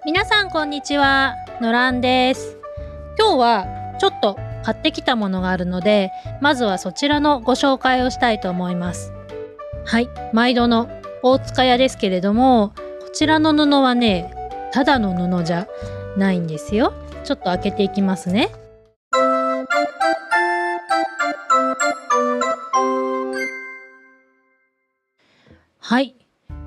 皆さんこんにちは、のらんです。今日はちょっと買ってきたものがあるので、まずはそちらのご紹介をしたいと思います。はい、毎度の大塚屋ですけれども、こちらの布はね、ただの布じゃないんですよ。ちょっと開けていきますね。はい。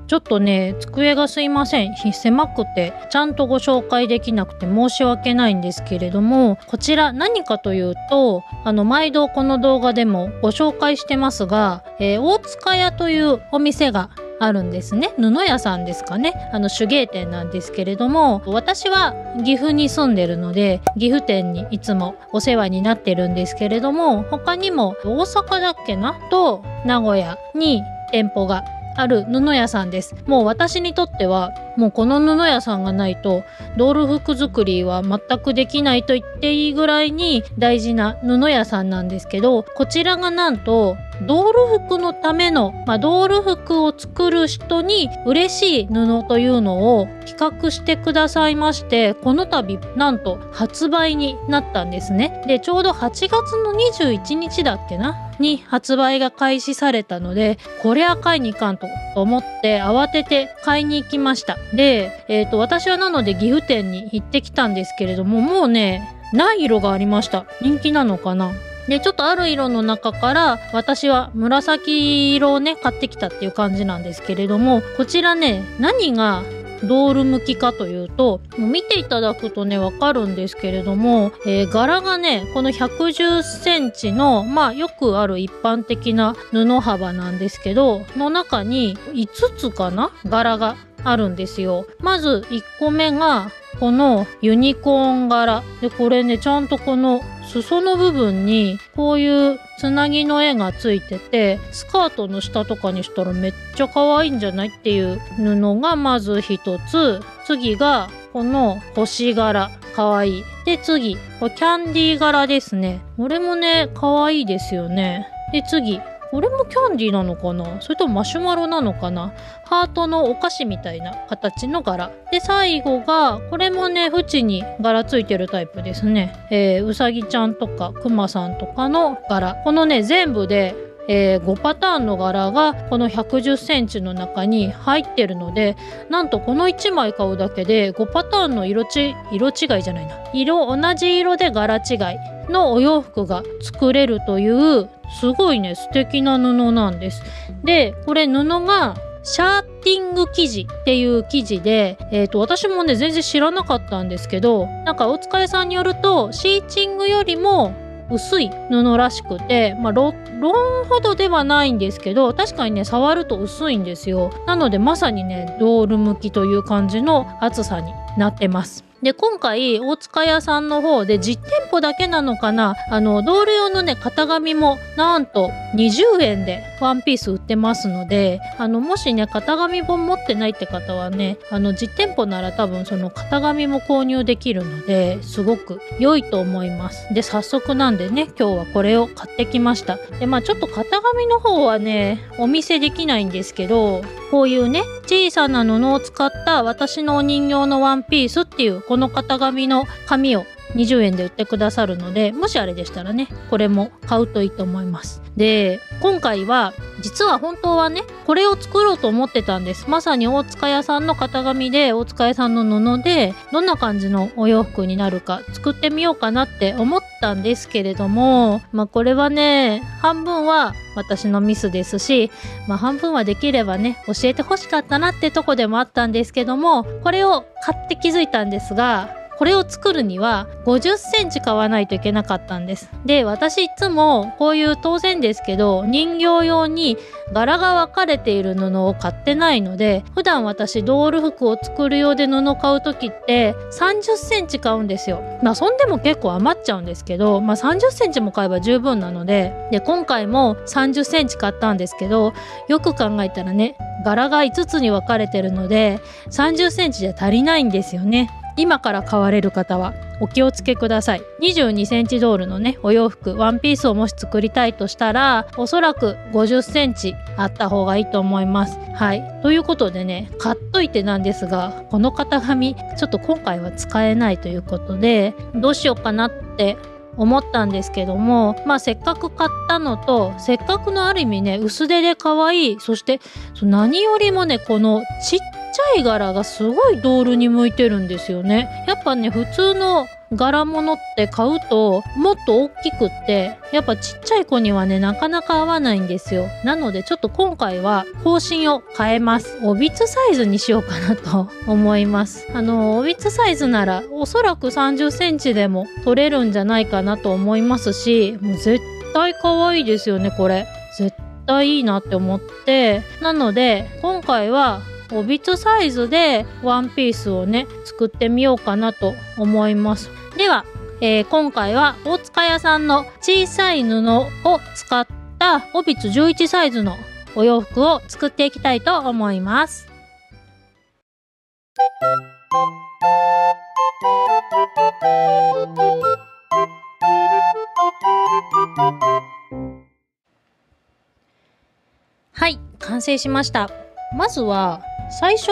ちょっとね、机がすいません。狭くて、ちゃんとご紹介できなくて申し訳ないんですけれども、こちら何かというと、毎度この動画でもご紹介してますが、大塚屋というお店があるんですね。布屋さんですかね。手芸店なんですけれども、私は岐阜に住んでるので、岐阜店にいつもお世話になってるんですけれども、他にも大阪だっけなと名古屋に店舗がある布屋さんです。もう私にとってはもうこの布屋さんがないとドール服作りは全くできないと言っていいぐらいに大事な布屋さんなんですけど、こちらがなんとドール服のための、ドール服を作る人に嬉しい布というのを企画してくださいまして、この度なんと発売になったんですね。で、ちょうど8月の21日だっけなに発売が開始されたので、こりゃ買いに行かんと思って慌てて買いに行きました。で、私はなので岐阜店に行ってきたんですけれども、もうね、ない色がありました。人気なのかな。で、ちょっとある色の中から私は紫色をね買ってきたっていう感じなんですけれども、こちらね、何がドール向きかというと、見ていただくとねわかるんですけれども、柄がねこの110センチのよくある一般的な布幅なんですけど、の中に5つかな柄があるんですよ。まず1個目がこのユニコーン柄で、これねちゃんとこの裾の部分にこういうつなぎの絵がついてて、スカートの下とかにしたらめっちゃ可愛いんじゃないっていう布がまず一つ。次がこの星柄、可愛い。で次これキャンディー柄ですね。これもね可愛いですよね。で次これもキャンディーなのかな、それともマシュマロなのかな、ハートのお菓子みたいな形の柄で、最後がこれもね縁に柄ついてるタイプですね。うさぎちゃんとかくまさんとかの柄、このね全部で5パターンの柄がこの110センチの中に入ってるので、なんとこの1枚買うだけで5パターンの色違いじゃないな、同じ色で柄違いのお洋服が作れるというすごいね素敵な布なんです。で、これ布がシャーティング生地っていう生地で、私もね全然知らなかったんですけど、なんかお疲れさんによるとシーチングよりも薄い布らしくて、ロンほどではないんですけど、確かにね触ると薄いんですよ。なのでまさにねドール向きという感じの厚さになってます。で、今回大塚屋さんの方で実店舗だけなのかな、ドール用のね型紙もなんと20円でワンピース売ってますので、もしね型紙本持ってないって方はね、実店舗なら多分その型紙も購入できるのですごく良いと思います。で、早速なんでね今日はこれを買ってきました。で、ちょっと型紙の方はねお見せできないんですけど、こういうね小さな布を使った私のお人形のワンピースっていうこの型紙の紙を20円で売ってくださるので、もしあれでしたらねこれも買うといいと思います。で、今回は実は本当はねこれを作ろうと思ってたんです。まさに大塚屋さんの型紙で、大塚屋さんの布でどんな感じのお洋服になるか作ってみようかなって思ったんですけれども、これはね半分は私のミスですし、半分はできればね教えてほしかったなってとこでもあったんですけども、これを買って気づいたんですが、これを作るには50センチ買わないといけなかったんです。で、私いつもこういう当然ですけど人形用に柄が分かれている布を買ってないので、普段私ドール服を作る用で布を買う時って30センチ買うんですよ。そんでも結構余っちゃうんですけど、30センチも買えば十分なので、今回も30センチ買ったんですけど、よく考えたらね柄が5つに分かれてるので30センチじゃ足りないんですよね。今から買われる方はお気をつけください。22センチドールのねお洋服ワンピースをもし作りたいとしたら、おそらく50センチあった方がいいと思います。はい、ということでね、買っといてなんですが、この型紙ちょっと今回は使えないということで、どうしようかなって思ったんですけども、せっかく買ったのと、せっかくのある意味ね薄手で可愛い、そして何よりもねこのちっちゃい柄がすごいドールに向いてるんですよね。やっぱね普通の柄物って買うともっと大きくって、やっぱちっちゃい子にはねなかなか合わないんですよ。なのでちょっと今回は方針を変えます。おびつサイズにしようかなと思います。おびつサイズならおそらく30センチでも取れるんじゃないかなと思いますし、もう絶対可愛いですよね。これ絶対いいなって思って、なので今回はおびつサイズでワンピースをね作ってみようかなと思います。では、今回は大塚屋さんの小さい布を使ったおびつ11サイズのお洋服を作っていきたいと思います。はい、完成しました。まずは最初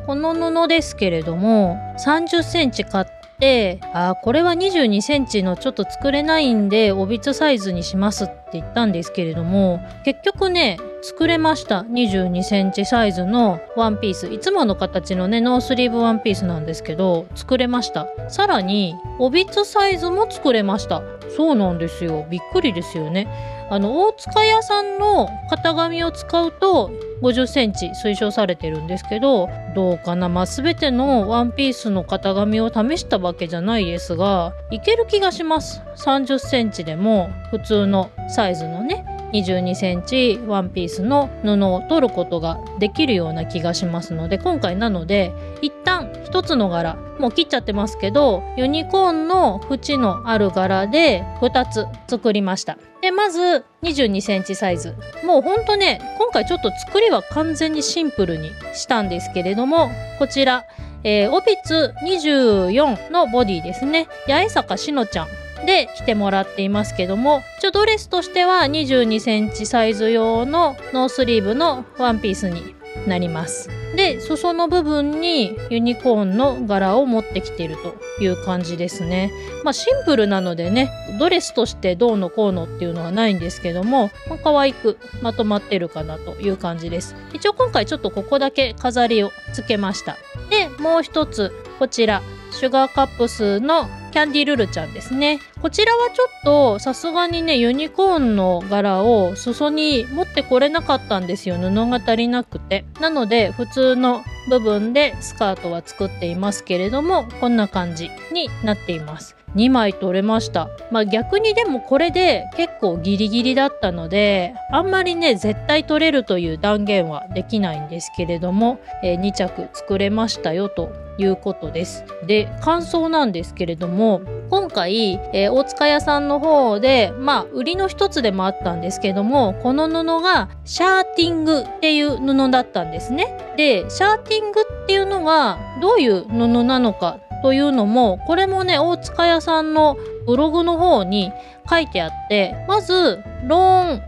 この布ですけれども30センチ買って、これは22センチのちょっと作れないんでおびつサイズにしますって言ったんですけれども、結局ね作れました。22センチサイズのワンピース、いつもの形のねノースリーブワンピースなんですけど作れました。さらにおびつサイズも作れました。そうなんですよ、びっくりですよね。大塚屋さんの型紙を使うと50センチ推奨されてるんですけど、どうかな、全てのワンピースの型紙を試したわけじゃないですが、いける気がします。30センチでも普通のサイズのね22センチワンピースの布を取ることができるような気がしますので、今回なので一旦一つの柄もう切っちゃってますけど、ユニコーンの縁のある柄で2つ作りました。でまず22センチサイズ、もうほんとね今回ちょっと作りは完全にシンプルにしたんですけれども、こちら、オビツ24のボディですね。八重坂しのちゃんで着てもらっていますけども、ドレスとしては22センチサイズ用のノースリーブのワンピースになります。で裾の部分にユニコーンの柄を持ってきているという感じですね。シンプルなのでねドレスとしてどうのこうのっていうのはないんですけども、可愛くまとまってるかなという感じです。一応今回ちょっとここだけ飾りをつけました。でもう一つこちらシュガーカップスのキャンディルルちゃんですね。こちらはちょっとさすがにねユニコーンの柄を裾に持ってこれなかったんですよ。布が足りなくて。なので普通の部分でスカートは作っていますけれども、こんな感じになっています。2枚取れました。逆にでもこれで結構ギリギリだったので、あんまりね絶対取れるという断言はできないんですけれども、2着作れましたよということです。で感想なんですけれども、今回、大塚屋さんの方で売りの一つでもあったんですけども、この布がシャーティングっていう布だったんですね。でシャーティングっていうのがどういう布なのかというのも、これもね大塚屋さんのブログの方に書いてあって、まずローン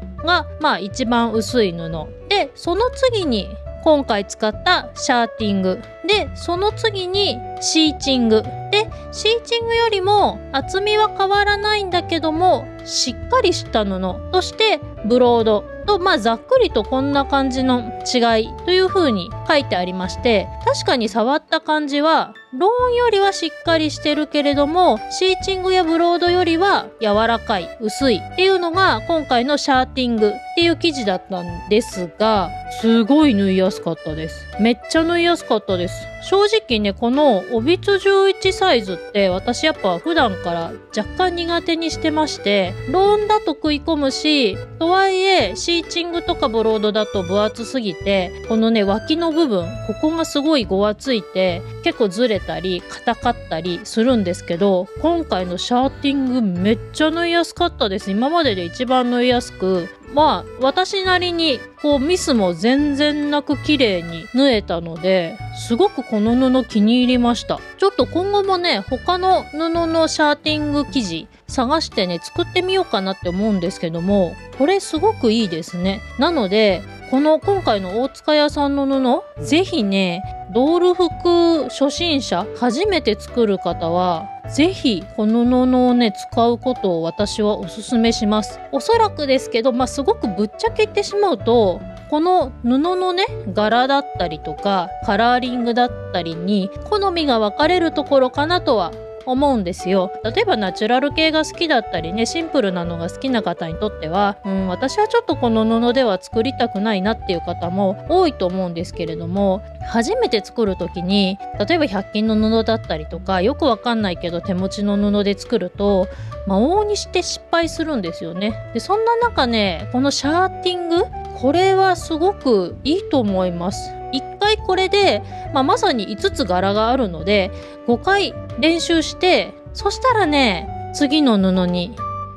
が一番薄い布で、その次に今回使ったシャーティングで、その次にシーチングで、シーチングよりも厚みは変わらないんだけどもしっかりした布としてブロードと、ざっくりとこんな感じの違いという風に書いてありまして、確かに触った感じはローンよりはしっかりしてるけれどもシーチングやブロードよりは柔らかい薄いっていうのが今回のシャーティングっていう生地だったんですが、すごい縫いやすかったです。めっちゃ縫いやすかったです。正直ねこのオビツ11サイズって私やっぱ普段から若干苦手にしてまして、ローンだと食い込むし、トとはいえシーチングとかブロードだと分厚すぎて、このね脇の部分、ここがすごいごわついて結構ずれたり硬かったりするんですけど、今回のシャーティングめっちゃ縫いやすかったです。今までで一番縫いやすく、まあ私なりにこうミスも全然なく綺麗に縫えたので、すごくこの布気に入りました。ちょっと今後もね他の布のシャーティング生地探してね作ってみようかなって思うんですけども、これすごくいいですね。なのでこの今回の大塚屋さんの布、ぜひねドール服初心者初めて作る方はぜひこの布をね使うことを私はおすすめします。おそらくですけど、すごくぶっちゃけ言ってしまうと、この布のね柄だったりとかカラーリングだったりに好みが分かれるところかなとは思うんですよ。例えばナチュラル系が好きだったりね、シンプルなのが好きな方にとっては、私はちょっとこの布では作りたくないなっていう方も多いと思うんですけれども、初めて作る時に例えば100均の布だったりとかよくわかんないけど手持ちの布で作ると往々にして失敗するんですよね。でそんな中ね、このシャーティング、これはすごくいいと思います。1回これで、まさに5つ柄があるので5回練習して、そしたらね次の布に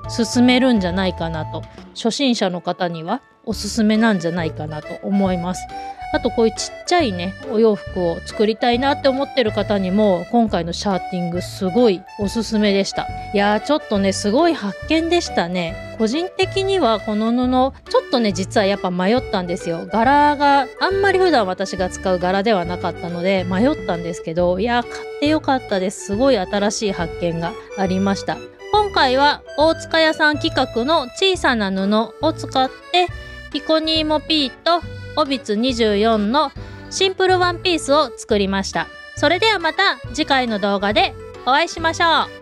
進めるんじゃないかなと、初心者の方にはおすすめなんじゃないかなと思います。あとこういうちっちゃいねお洋服を作りたいなって思ってる方にも今回のシャーティングすごいおすすめでした。いやーちょっとねすごい発見でしたね。個人的にはこの布ちょっとね実はやっぱ迷ったんですよ。柄があんまり普段私が使う柄ではなかったので迷ったんですけど、いやー買ってよかったです。すごい新しい発見がありました。今回は大塚屋さん企画の小さな布を使ってピコニーモピーとオビツ24のシンプルワンピースを作りました。それではまた次回の動画でお会いしましょう。